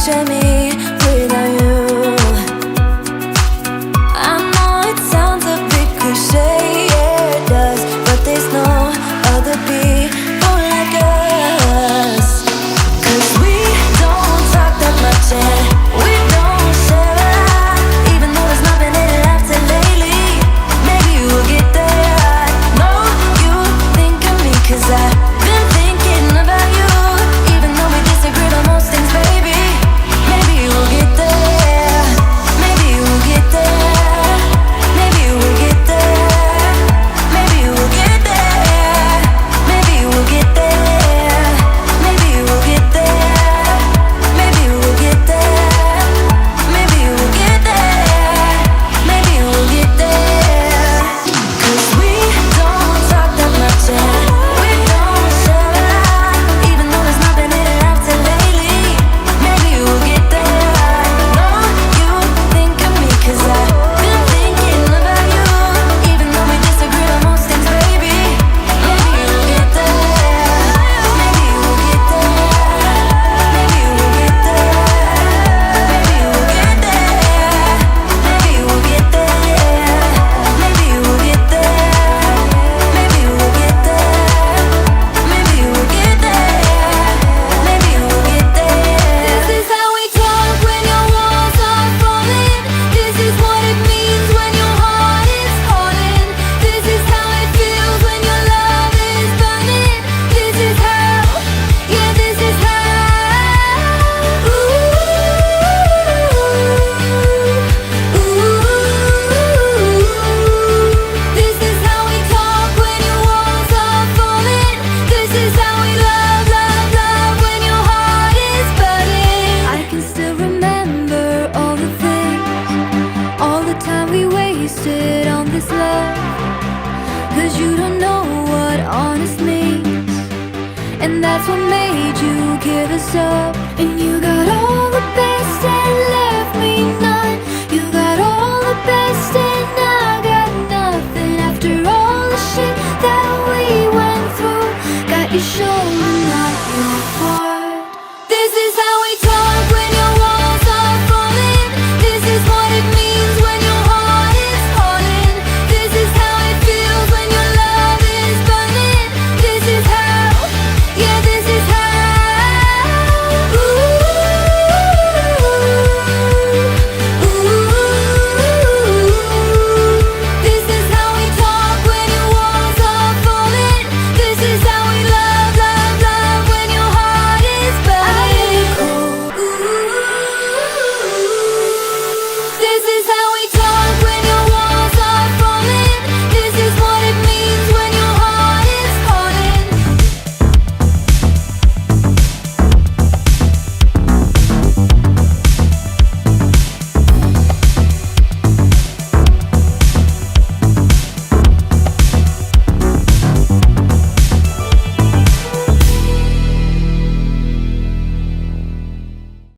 picture me without you. I know it sounds a bit cliche, yeah it does, but there's no other people like us. 'Cause we don't talk that much and we don't share a lot, even though there's not been any laughter lately. Maybe we'll get there. I know you think of me 'cause I've been thinking about you, even though we disagree on most things, baby. Maybe we'll get there. Maybe we'll get there. Maybe we'll get there. Maybe we'll get there. Maybe we'll get there. Maybe we'll get there. Maybe we'll get there. Maybe we'll get there. Maybe we'll get there. 'Cause we don't talk that much and we don't share a lot, even though there's not been any laughter lately. Maybe we'll get there. I know you think of me 'cause I've been thinking about you, even though we disagree on most things, baby. Maybe we'll get there. Maybe we'll get there. Maybe we'll get there. Maybe we'll get there. Maybe we'll get there. Maybe we'll get there. Maybe we'll get there. Maybe we'll get there. Maybe we'll get there. This is how we talk when your walls are falling. This is what it means when your heart is calling. This is how it feels when your love is burning. This is how, yeah, this is how. Ooh, this is how we talk when your walls are falling. This is how we love, love, love when your heart is burning. I can still remember all the things, all the time we wasted on this love. 'Cause you don't know what honest means, and that's what made you give us up. And